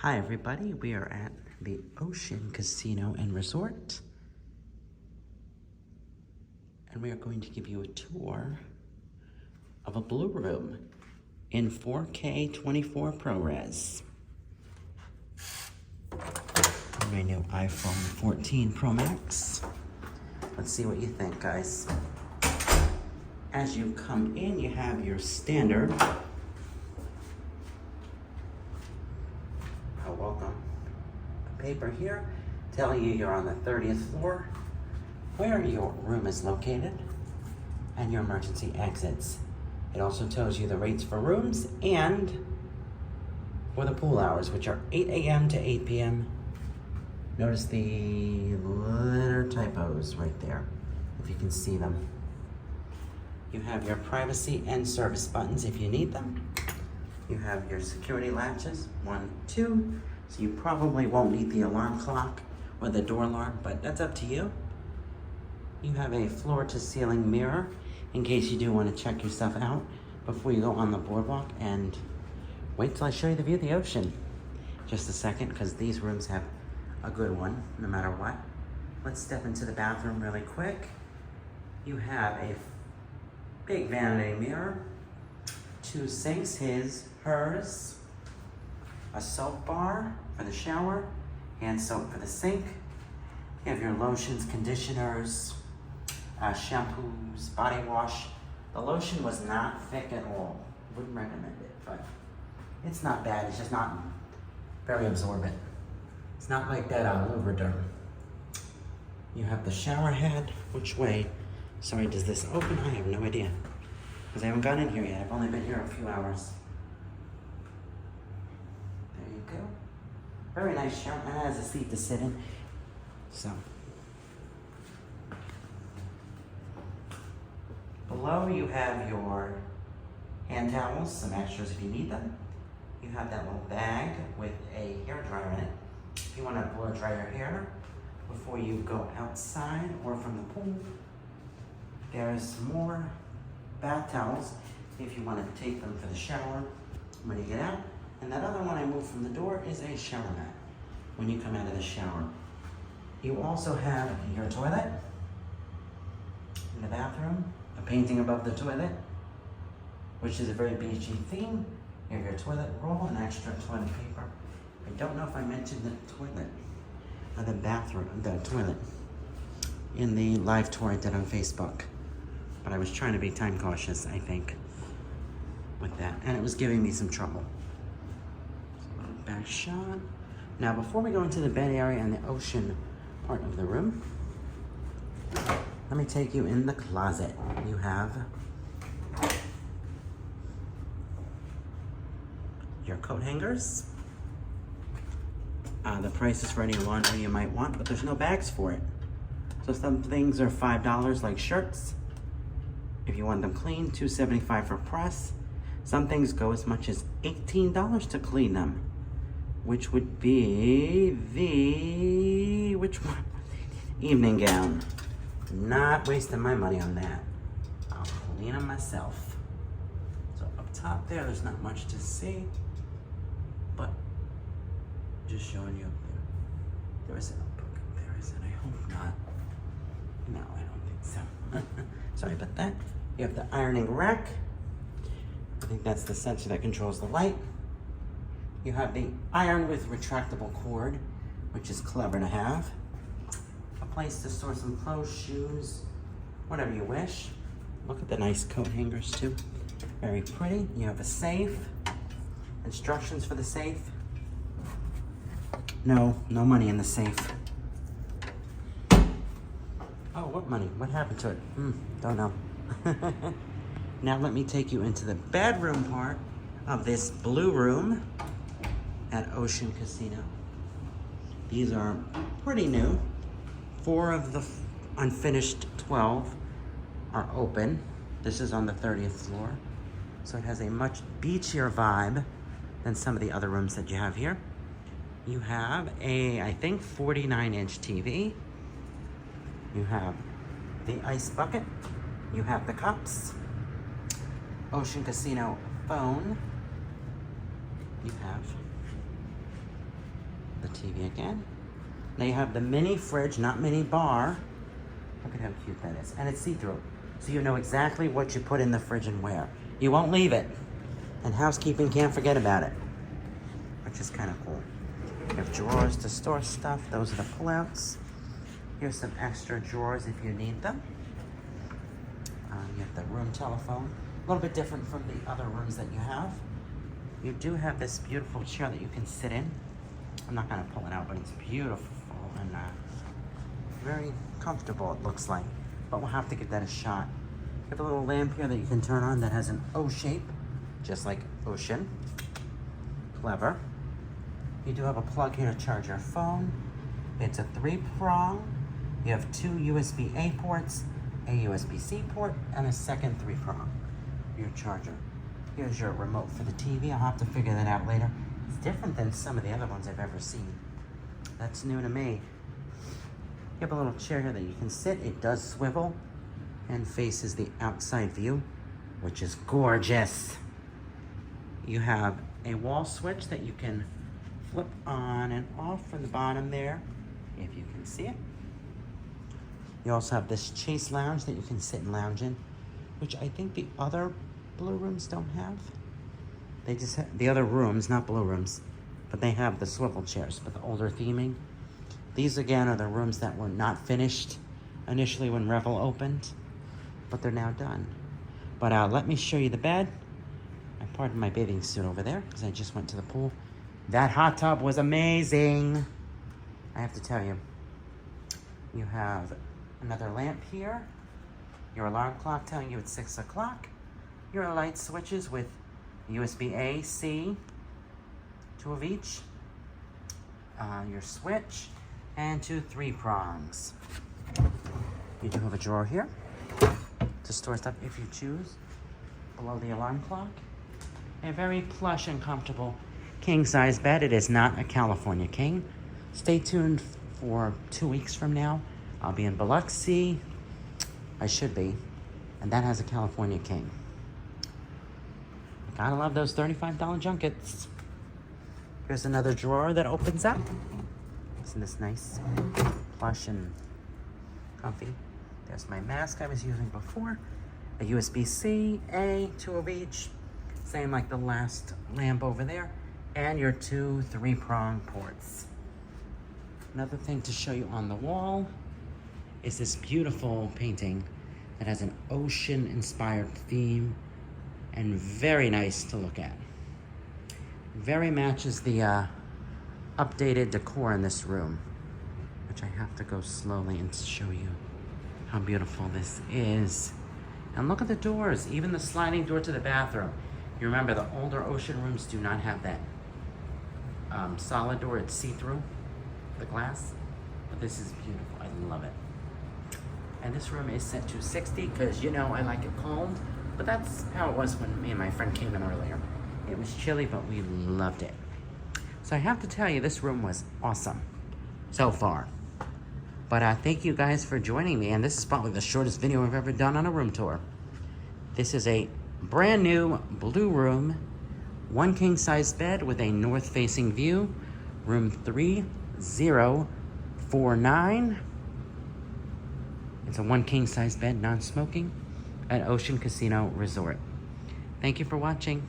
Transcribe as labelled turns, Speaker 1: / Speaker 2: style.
Speaker 1: Hi everybody, we are at the Ocean Casino and Resort. And we are going to give you a tour of a blue room in 4K 24 ProRes. My new iPhone 14 Pro Max. Let's see what you think, guys. As you come in, you have your standard welcome paper here telling you you're on the 30th floor, where your room is located, and your emergency exits. It also tells you the rates for rooms and for the pool hours, which are 8 a.m. to 8 p.m. Notice the letter typos right there, if you can see them. You have your privacy and service buttons if you need them. You have your security latches, 1, 2, so you probably won't need the alarm clock or the door alarm, but that's up to you. You have a floor-to-ceiling mirror in case you do want to check your stuff out before you go on the boardwalk, and wait till I show you the view of the ocean. Just a second, because these rooms have a good one, no matter what. Let's step into the bathroom really quick. You have a big vanity mirror, 2 sinks, hers, a soap bar for the shower, hand soap for the sink. You have your lotions, conditioners, shampoos, body wash. The lotion was not thick at all. Wouldn't recommend it, but it's not bad. It's just not very absorbent. It's not like that Lubriderm. You have the shower head. Which way? Sorry, does this open? I have no idea, because I haven't gone in here yet. I've only been here a few hours. There you go. Very nice shower. And it has a seat to sit in. So, below you have your hand towels, some extras if you need them. You have that little bag with a hair dryer in it. If you want to blow dry your hair before you go outside or from the pool. There's more bath towels if you want to take them for the shower when you get out. And that other one I moved from the door is a shower mat when you come out of the shower. You also have your toilet in the bathroom, a painting above the toilet, which is a very beachy theme. You have your toilet roll and extra toilet paper. I don't know if I mentioned the toilet, or the bathroom, the toilet, in the live tour I did on Facebook. But I was trying to be time cautious, I think, with that. And it was giving me some trouble. So, back shot. Now, before we go into the bed area and the ocean part of the room, let me take you in the closet. You have your coat hangers. The prices for any laundry you might want, but there's no bags for it. So some things are $5, like shirts. If you want them clean, $2.75 for press. Some things go as much as $18 to clean them, which would be the, which one? Evening gown. Not wasting my money on that. I'll clean them myself. So up top there's not much to see, but just showing you up there. There is a notebook. There isn't. I hope not. No, I don't think so. Sorry about that. You have the ironing rack. I think that's the sensor that controls the light. You have the iron with retractable cord, which is clever to have. A place to store some clothes, shoes, whatever you wish. Look at the nice coat hangers too. Very pretty. You have a safe. Instructions for the safe. No money in the safe. Oh, what money? What happened to it? Don't know. Now let me take you into the bedroom part of this blue room at Ocean Casino. These are pretty new. 4 of the unfinished 12 are open. This is on the 30th floor. So it has a much beachier vibe than some of the other rooms that you have here. You have a, I think, 49-inch TV. You have the ice bucket. You have the cups. Ocean Casino phone. You have the TV again. Now you have the mini fridge, not mini bar. Look at how cute that is. And it's see-through. So you know exactly what you put in the fridge and where. You won't leave it. And housekeeping can't forget about it, which is kind of cool. You have drawers to store stuff. Those are the pullouts. Here's some extra drawers if you need them. You have the room telephone. A little bit different from the other rooms that you have. You do have this beautiful chair that you can sit in. I'm not going to pull it out, but it's beautiful and very comfortable, it looks like. But we'll have to give that a shot. You have a little lamp here that you can turn on that has an O shape, just like ocean. Clever. You do have a plug here to charge your phone. It's a 3-prong. You have 2 USB-A ports, a USB-C port, and a second 3-prong, your charger. Here's your remote for the TV. I'll have to figure that out later. It's different than some of the other ones I've ever seen. That's new to me. You have a little chair here that you can sit. It does swivel and faces the outside view, which is gorgeous. You have a wall switch that you can flip on and off from the bottom there, if you can see it. You also have this Chase lounge that you can sit and lounge in, which I think the other blue rooms don't have. They just have the other rooms, not blue rooms, but they have the swivel chairs with the older theming. These again are the rooms that were not finished initially when Revel opened, but they're now done. But let me show you the bed. I pardon my bathing suit over there because I just went to the pool. That hot tub was amazing. I have to tell you. You have another lamp here. Your alarm clock telling you it's 6 o'clock. Your light switches with USB-A, C, 2 of each. Your switch, and 2 3-prongs. You do have a drawer here to store stuff if you choose, below the alarm clock. A very plush and comfortable king-size bed. It is not a California king. Stay tuned for 2 weeks from now. I'll be in Biloxi. I should be. And that has a California king. Gotta love those $35 junkets. Here's another drawer that opens up. Isn't this nice? Plush and comfy. There's my mask I was using before. A USB-C, A, 2 of each. Same like the last lamp over there. And your 2 3-prong ports. Another thing to show you on the wall is this beautiful painting that has an ocean-inspired theme and very nice to look at. Very matches the updated decor in this room, which I have to go slowly and show you how beautiful this is. And look at the doors, even the sliding door to the bathroom. You remember the older ocean rooms do not have that solid door, it's see-through, the glass. But this is beautiful, I love it. And this room is set to 60 because you know I like it cold, but that's how it was when me and my friend came in earlier. It was chilly, but we loved it. So I have to tell you, this room was awesome so far. But thank you guys for joining me, and this is probably the shortest video I've ever done on a room tour. This is a brand new blue room, 1 king-size bed with a north-facing view, room 3049. It's a 1 king-size bed, non-smoking, at Ocean Casino Resort. Thank you for watching.